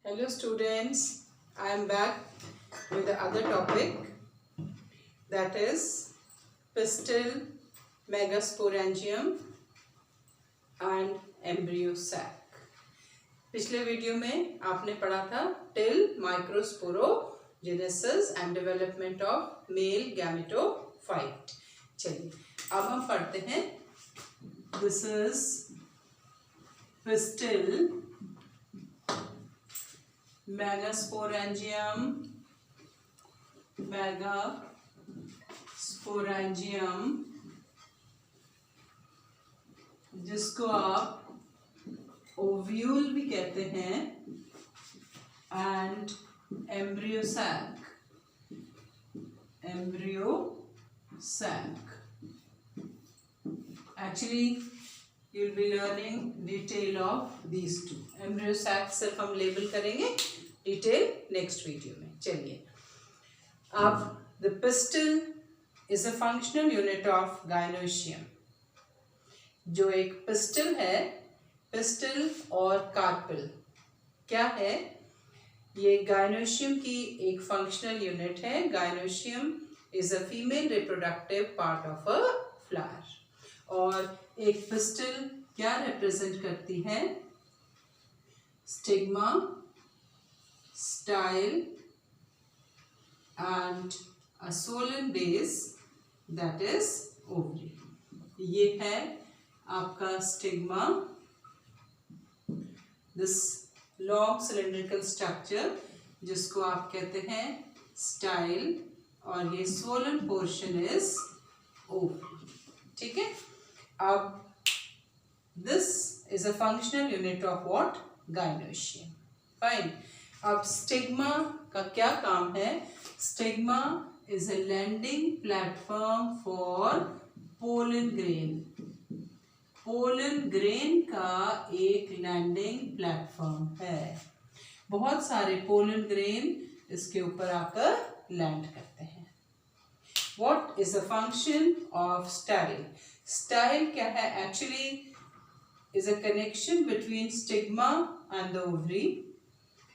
Hello students, I am back with the other topic, that is pistil, megasporangium and embryo sac. पिछले video में आपने पढ़ा था till microsporogenesis and development of male gametophyte. चलिए अब हम पढ़ते हैं। दिस इज pistil, megasporangium, जिसको आप ओव्यूल भी कहते हैं, and embryo sac. Actually you will be learning detail of these two. Embryo sac सिर्फ हम लेबल करेंगे, डिटेल नेक्स्ट वीडियो में। चलिए अब the pistil is a functional unit of gynoecium। जो एक पिस्टल है, पिस्टल और कार्पल क्या है? ये गायनोशियम की एक फंक्शनल यूनिट है। Gynoecium is a female reproductive part of a flower. और एक पिस्टल क्या रिप्रेजेंट करती है? Stigma, style and a Solan base, that is ovary. ये है आपका stigma, this long cylindrical structure जिसको आप कहते हैं स्टाइल, और ये सोलन पोर्शन इज ओवरी। ठीक है। अब this is a functional unit of what? Gynoecium. Fine. अब स्टिग्मा का क्या काम है? Stigma is a landing platform for pollen grain. Pollen grain का एक लैंडिंग प्लेटफॉर्म है। बहुत सारे पोलन ग्रेन इसके ऊपर आकर लैंड करते हैं। What is the function of style? Style क्या है? Actually is a connection between stigma and the ovary.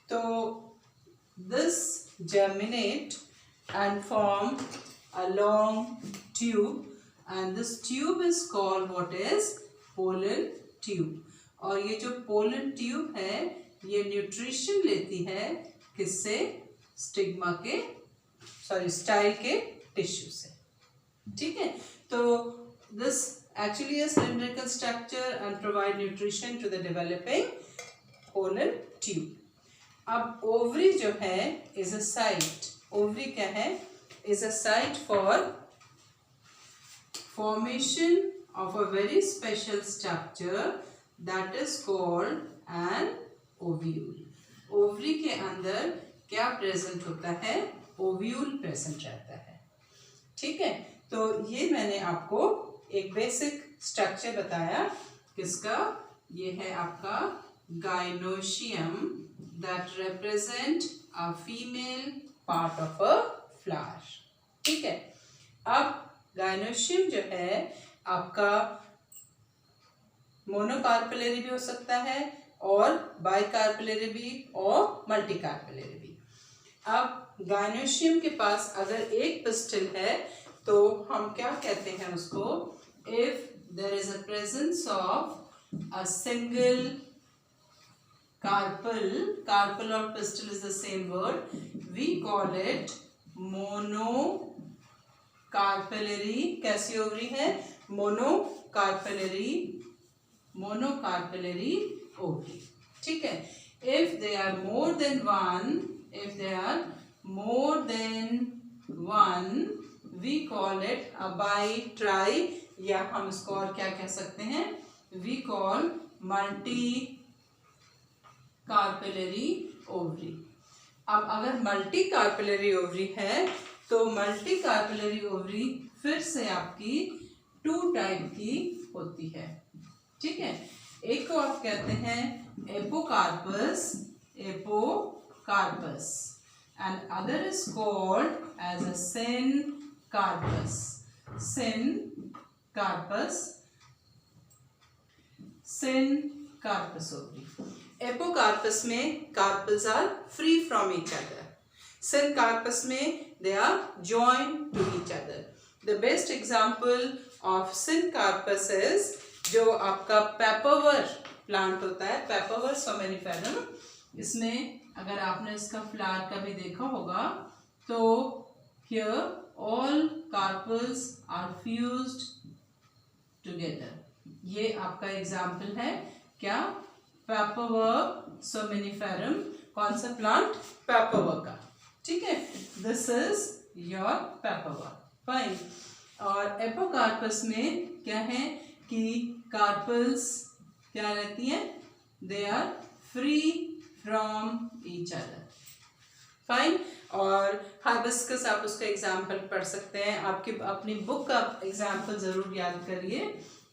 So this germinate and form a long tube, and this tube is called what is? Pollen tube. और ये जो pollen tube है ये nutrition लेती है किससे? स्टिग्मा के स्टाइल के टिश्यू से। ठीक है। तो this actually a cylindrical structure and provide nutrition to the developing pollen tube. अब ओवरी जो है इज अ साइट। ओवरी क्या है? Is a site for formation of a very special structure that is called an ovule. Ovary के अंदर क्या present होता है? ओव्यूल प्रेजेंट रहता है। ठीक है। तो ये मैंने आपको एक बेसिक स्ट्रक्चर बताया किसका? ये है आपका gynoecium that represent a female part of a flower. ठीक है। अब गायनोशियम जो है आपका मोनोकार्पेलरी भी हो सकता है और बाइकार्पेलरी भी और मल्टीकार्पेलरी भी। अब गायनोशियम के पास अगर एक पिस्टल है तो हम क्या कहते हैं उसको? If there is a presence of a single carpel और pistil is the same word, we call it monocarpellary. कैसी ओवरी है? Monocarpellary ovary. ठीक है। If they are more than one we call it a bi, tri, या हम इसको और क्या कह सकते हैं? we call multi carpellary ovary. अब अगर मल्टी कार्पेलरी ओवरी है तो मल्टी कार्पेलरी ओवरी फिर से आपकी 2 टाइप की होती है। ठीक है। एक को आप कहते हैं apocarpous and other is called as a syncarpus ovary। Apocarpous में carpels are free from each other, syncarpous में they are joined to each other. The best example of syncarpous is जो आपका पेपरवर प्लांट होता है, पेपरवर सोमेनिफेरम। इसमें अगर आपने इसका फ्लावर का भी देखा होगा तो here all carpels are fused together। ये आपका एग्जाम्पल है क्या, पेपरवर्क सोमेनिफेरम। कौन सा प्लांट, पेपरवर्क का, ठीक है। This is your paperwork, fine. और एपोकार्पस में क्या है कि कार्पल्स क्या रहती हैं, they are free from each other, fine. और हाइबिस्कस आप उसका एग्जाम्पल पढ़ सकते हैं, आपकी अपनी बुक का एग्जाम्पल जरूर याद करिए।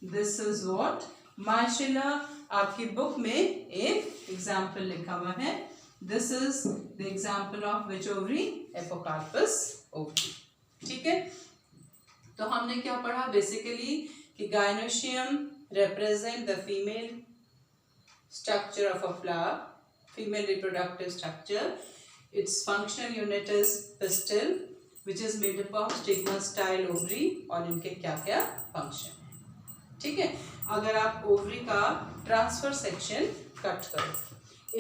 दिस इज व्हाट मार्शेला, आपकी बुक में एक एग्जाम्पल लिखा हुआ है। This is the example of which ovary, apocarpous ovary, ठीक है। तो हमने क्या पढ़ा बेसिकली कि gynoecium represent the female structure of a flower, female reproductive structure. Its functional unit is pistil, which is made up of stigma style ovary, और इनके क्या क्या फंक्शन है, ठीक है। अगर आप ओवरी का ट्रांसफर सेक्शन कट करो,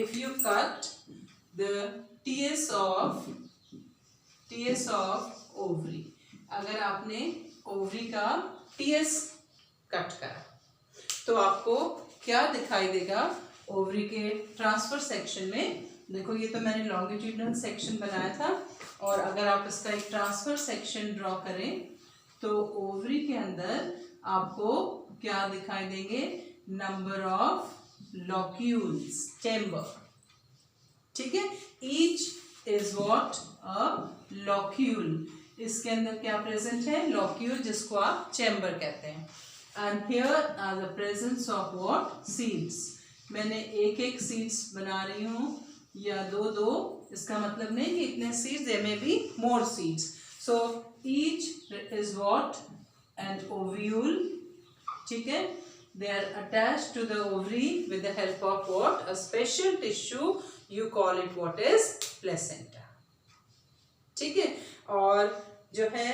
if you cut the TS of ovary, अगर आपने ओवरी का टीएस कट करा तो आपको क्या दिखाई देगा ओवरी के ट्रांसफर सेक्शन में। देखो ये तो मैंने लॉन्गिट्यूडनल सेक्शन बनाया था, और अगर आप इसका एक ट्रांसफर सेक्शन ड्रॉ करें तो ओवरी के अंदर आपको क्या दिखाई देंगे, नंबर ऑफ लॉक्यूल्स, चेम्बर, ठीक है। Each is what a locule, इसके अंदर क्या प्रेजेंट है, लॉक्यूल, जिसको आप चेम्बर कहते हैं। And here are the presence of what, seeds। मैंने एक एक सीड्स बना रही हूँ या दो दो, इसका मतलब नहीं कि इतने seeds, there may be more seeds। So each is what, an ovule, ठीक है। They are attached to the ovary with the help of what, a special tissue, you call it what is placenta, ठीक है। और जो है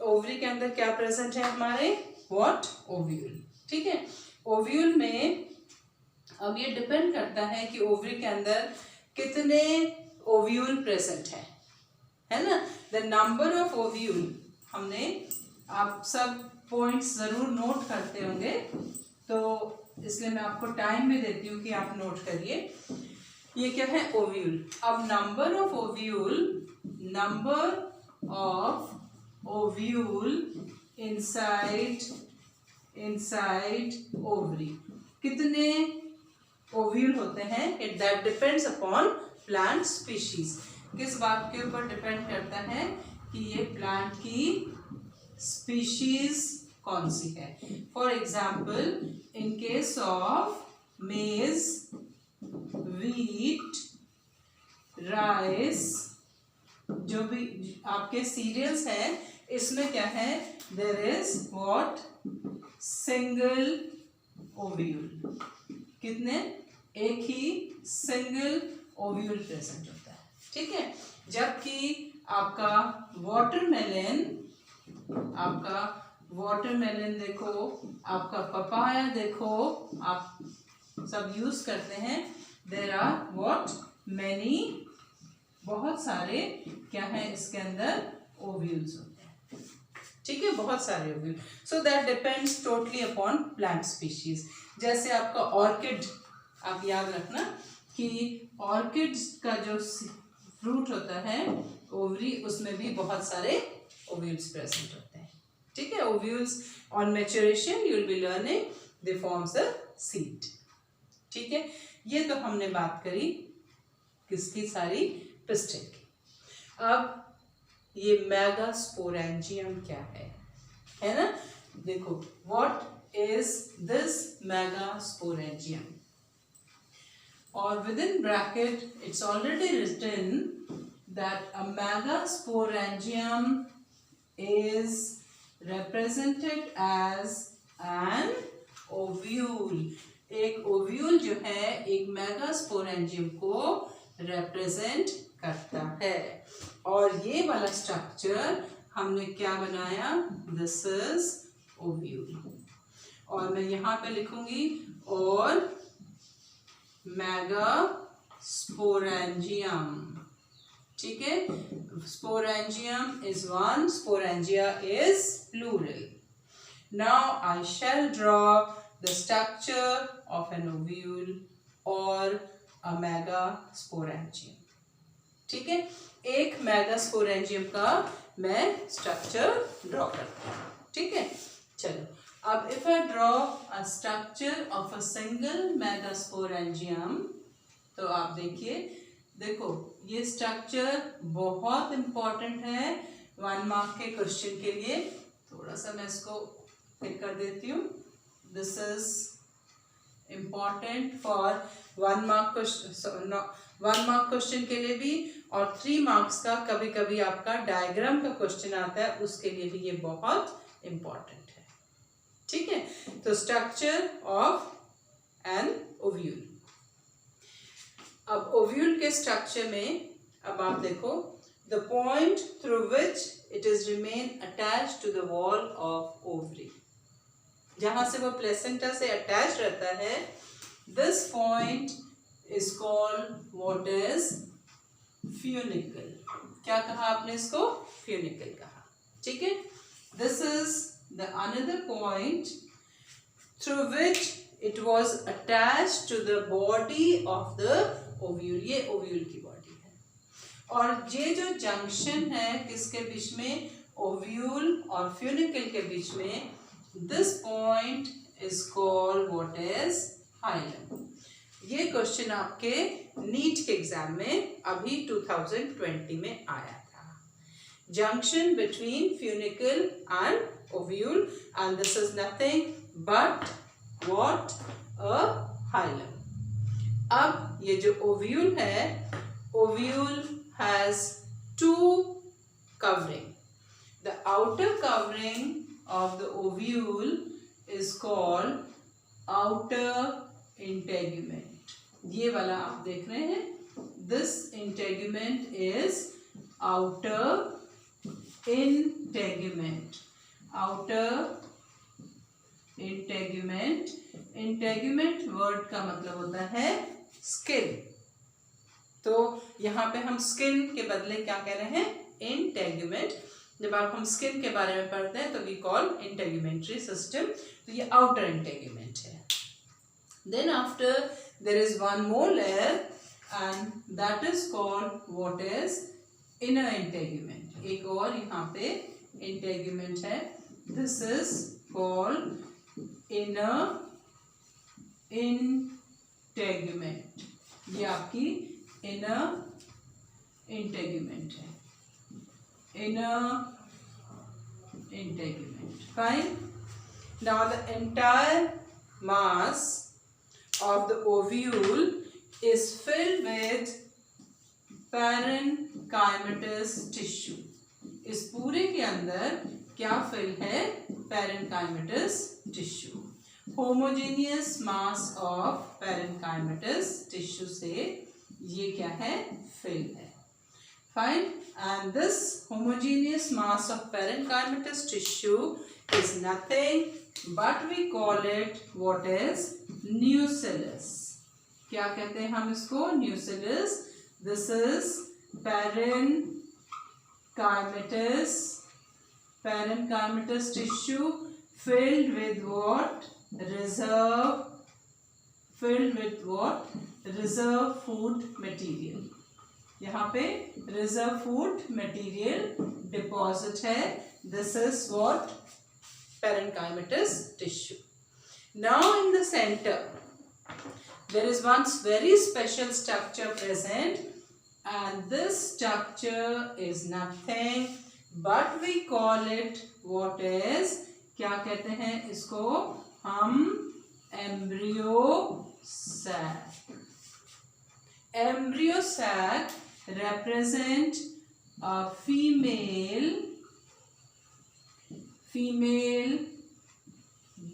ovary के अंदर क्या प्रेजेंट है हमारे, व्हाट, ओव्यूल, ठीक है। ओव्यूल में अब ये डिपेंड करता है कि ओवरी के अंदर कितने ओव्यूल प्रेजेंट है ना। द नंबर ऑफ ओव्यूल, हमने, आप सब पॉइंट्स जरूर नोट करते होंगे, तो इसलिए मैं आपको टाइम भी देती हूँ कि आप नोट करिए। ये क्या है, ओव्यूल। अब number of ovule, number of ovule inside ovary, कितने ओव्यूल होते हैं, it that depends upon plant species. किस बात के ऊपर डिपेंड करता है कि ये प्लांट की स्पीशीज कौन सी है। For example in case of maize, wheat, rice, जो भी आपके सीरियल्स हैं, इसमें क्या है, there is what, single ovule, कितने, एक ही सिंगल ओव्यूल प्रेजेंट होता है, ठीक है। जबकि आपका वाटरमेलन देखो, आपका पपाया देखो, आप सब यूज करते हैं, देयर आर व्हाट, मैनी, बहुत सारे क्या है इसके अंदर, ओव्यूल्स होते हैं, ठीक है, बहुत सारे ovule. So that depends totally upon plant species. जैसे आपका ऑर्किड, आप याद रखना कि ऑर्किड्स का जो फ्रूट होता है ओवरी, उसमें भी बहुत सारे ओव्यूल्स प्रेजेंट होते हैं, ठीक है। Ovules on maturation you will be learning they forms a seed, ठीक है। ये तो हमने बात करी किसकी, सारी पिस्टिल की। अब ये मेगास्पोरेंजियम क्या है ना। देखो व्हाट इज दिस मेगास्पोरेंजियम, और within bracket it's already written that a megasporangium is represented as an ovule। एक ओव्यूल जो है एक मेगास्पोरेंजियम को रिप्रेजेंट करता है। और ये वाला स्ट्रक्चर हमने क्या बनाया, दिस इज ओव्यूल। और मैं यहाँ पे लिखूंगी और मेगास्पोरेंजियम, ठीक है। Sporangium is one, sporangia is plural. Now I shall draw the structure of an ovule और अ मेगास्पोरेंजियम, ठीक है। एक मेगास्पोरेंजियम का मैं स्ट्रक्चर ड्रॉ करती हूँ, ठीक है। चलो अब if I draw a structure of a single megasporangium, तो आप देखिए, देखो ये स्ट्रक्चर बहुत इंपॉर्टेंट है 1 मार्क के क्वेश्चन के लिए। थोड़ा सा मैं इसको टिक कर देती हूँ। This is important for 1 mark question के लिए भी, और 3 मार्क्स का कभी कभी आपका डायग्राम का क्वेश्चन आता है, उसके लिए भी ये बहुत इम्पॉर्टेंट है, ठीक है। तो स्ट्रक्चर ऑफ एन ओव्यूल। अब ओव्यूल के स्ट्रक्चर में अब आप देखो, the point through which it is remain attached to the wall of ovary, जहां से वो प्लेसेंटा से अटैच रहता है, this point is called what is funicle. क्या कहा आपने इसको, फ्यूनिकल कहा, ठीक है। This is the another point through which it was attached to the body of the ovule. ये ओव्यूल की बॉडी है, और ये जो जंक्शन है किसके बीच में, ओव्यूल और फ्यूनिकल के बीच में, this point is called what is hilum. ये क्वेश्चन आपके नीट के एग्जाम में अभी 2020 में आया था। Junction between funicle and ovule, and this is nothing but what, a hilum. अब ये जो ओव्यूल है, ovule has 2 covering. The outer covering of the ovule is called outer integument. ये वाला आप देख रहे हैं, this integument is outer integument. outer integument, integument word का मतलब होता है स्किन। तो यहाँ पे हम स्किन के बदले क्या कह रहे हैं, इंटेग्यूमेंट। जब आप हम स्किन के बारे में पढ़ते हैं तो वी कॉल इंटेग्यूमेंट्री सिस्टम। तो ये आउटर इंटेग्यूमेंट है। Then after there is one more layer and that is called what is inner integument. एक और यहाँ पे इंटेग्यूमेंट है, this is called inner integument. ये आपकी इनर इंटेग्यूमेंट है, inner integument. Fine. Now the entire mass of the ovule is filled with parenchymatous tissue. इस पूरे के अंदर क्या फिल है, parenchymatous tissue. Homogeneous mass of parenchymatous tissue से ये क्या है, fill है. Fine. And this homogeneous mass of parenchymatous tissue is nothing but we call it what is nucellus. क्या कहते हैं हम इसको, nucellus. This is parenchymatous tissue filled with what, reserve food material. यहाँ पे रिजर्व फूड मटेरियल डिपॉजिट है, this is what, parenchymatous tissue. Now in the center there is one very special structure present, and this structure is nothing but we call it what is, क्या कहते हैं इसको हम, embryo sac. Embryo sac represent a female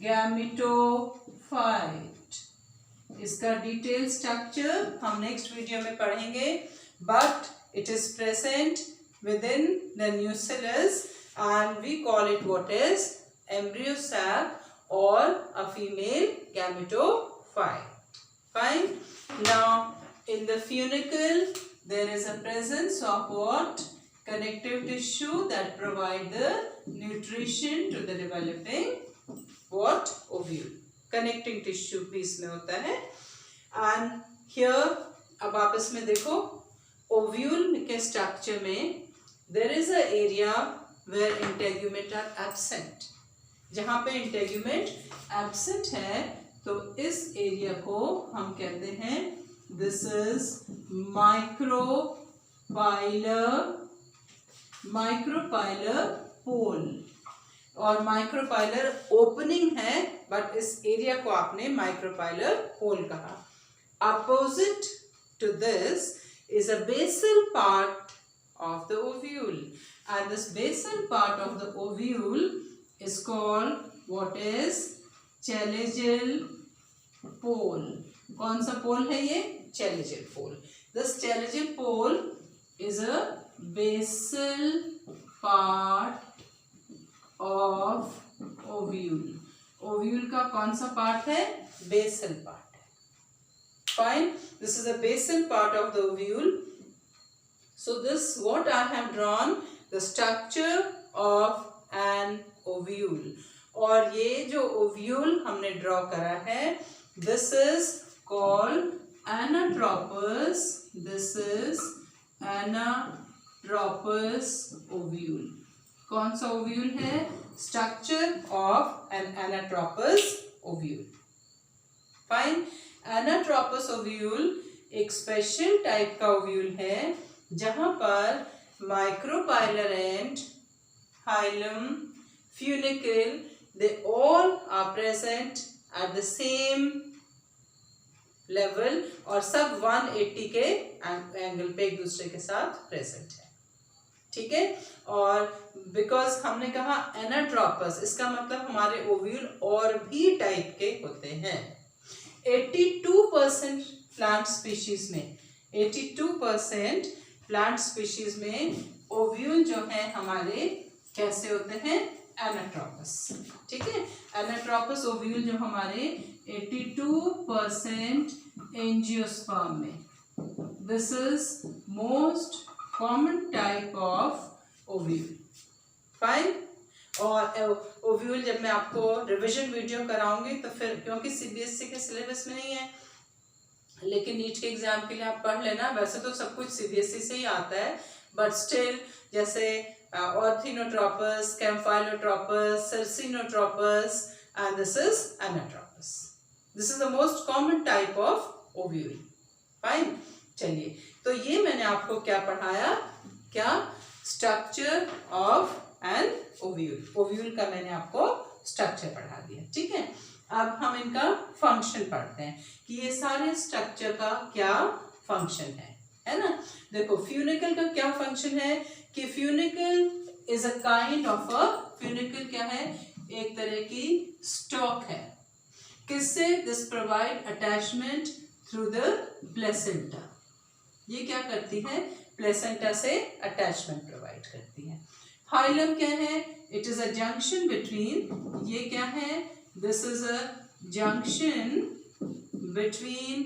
gametophyte. इसका detail structure हम next video में पढ़ेंगे, but it is present within the nucellus and we call it what is embryo sac or a female gametophyte. Fine. Now in the funicle there is a presence of what? Connective tissue that provide the nutrition to the developing what? Ovule. Connecting tissue भी इसमें होता है. And here अब आप इसमें देखो ovule के structure में there is a area where integument are absent. जहाँ पे इंटेग्यूमेंट एब्सेंट है तो इस एरिया को हम कहते हैं दिस इज माइक्रोपाइलर पोल, और माइक्रोपाइलर ओपनिंग है बट इस एरिया को आपने माइक्रोपाइलर पोल कहा. Opposite to this is a basal part of the ovule and this basal part of the ovule is called what is chalazial pole. कौन सा पोल है ये? chalazial pole. This chalazial pole is a basal part of ovule. Ovule का कौन सा part है? basal part है. Fine. This is a basal part of the ovule. So this what I have drawn the structure of an ovule. और ये जो ovule हमने draw करा है this is called anatropous. This is anatropous ovule. कौन सा ovule है? Structure of an anatropous ovule. Fine. Anatropous ovule एक स्पेशल टाइप का ovule है जहाँ पर micropylar and hilum, funicle, they all are present at the same level और सब 180 के एंगल पे एक दूसरे के साथ प्रेजेंट है. ठीक है. और बिकॉज हमने कहा एनाट्रोपस, इसका मतलब हमारे ओव्यूल और भी टाइप के होते हैं. 82% प्लांट स्पीशीज में 82% प्लांट स्पीशीज में ओव्यूल जो है हमारे कैसे होते हैं? एनाट्रोपस. ठीक है. एनाट्रोपस ओव्यूल जो हमारे 82% एंजियोस्पर्म में, this is most common type of ovule. Fine. और ओव्यूल जब मैं आपको रिवीजन वीडियो कराऊंगी तो फिर, क्योंकि सीबीएसई के सिलेबस में नहीं है लेकिन नीट के एग्जाम के लिए आप पढ़ लेना. वैसे तो सब कुछ सीबीएसई से ही आता है बट स्टिल जैसे Orthinotropus, Campylotropus, Cercinotropus, and this is Anatropus. This is the most common type of ovule. Fine. चलिए, तो ये मैंने आपको क्या पढ़ाया? क्या? Structure of an ovule. Ovule का मैंने आपको स्ट्रक्चर पढ़ा दिया. ठीक है. अब हम इनका फंक्शन पढ़ते हैं कि ये सारे स्ट्रक्चर का क्या फंक्शन है ना. देखो फ्यूनिकल का क्या फंक्शन है कि funicle is a kind of a, funicle क्या है? एक तरह की स्टॉक है. किससे? This provide attachment through the placenta. ये क्या करती है? प्लेसेंटा से अटैचमेंट प्रोवाइड करती है. हाइलम क्या है? It is a junction between, ये क्या है? This is a junction between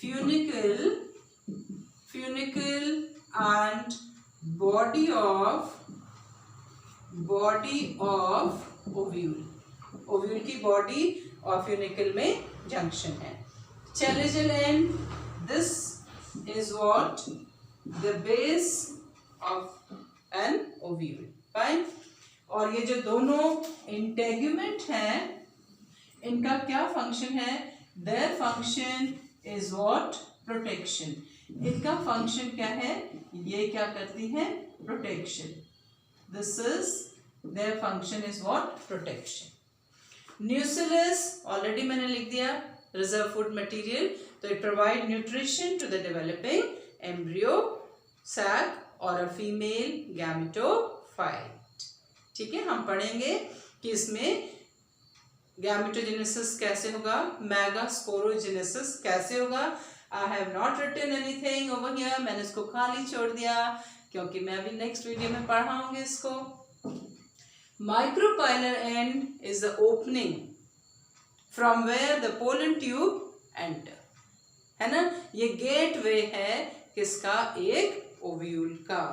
funicle and body of ovule. ovule की body और फ्यूनिकल में जंक्शन है. chalazial end, this is what? the base of an ovule. fine. और ये जो दोनों इंटेग्यूमेंट हैं इनका क्या फंक्शन है? their function is what? protection. इनका फंक्शन क्या है? ये क्या करती है? Protection. This is their function is what? Protection. Nucellus already मैंने लिख दिया, रिजर्व फूड मटेरियल. तो it provide nutrition to the developing embryo sac और अ फीमेल गैमेटोफाइट. ठीक है. हम पढ़ेंगे कि इसमें गैमेटोजेनेसिस कैसे होगा, मेगास्पोरोजेनेसिस कैसे होगा। I have not written anything over here, मैंने इसको खाली छोड़ दिया क्योंकि मैं अभी नेक्स्ट वीडियो में पढ़ाऊंगी इसको। Micropylar end is the opening from where the pollen tube enter, है ना, ये गेटवे है किसका, एक ओव्यूल का।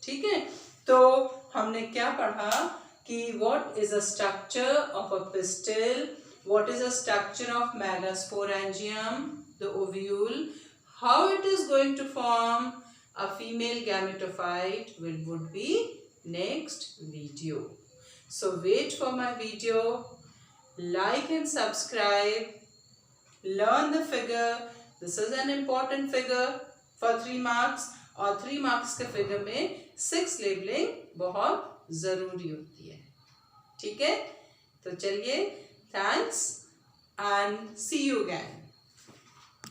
ठीक है, तो हमने क्या पढ़ा कि what is a structure of a pistil, what is a structure of megasporangium, the ovule, how it is going to form a female gametophyte would be next video. So wait for my video, like and subscribe, learn the figure. This is an important figure for 3 marks, और 3 marks के figure में 6 labelling बहुत जरूरी होती है। ठीक है, तो चलिए, thanks and see you again.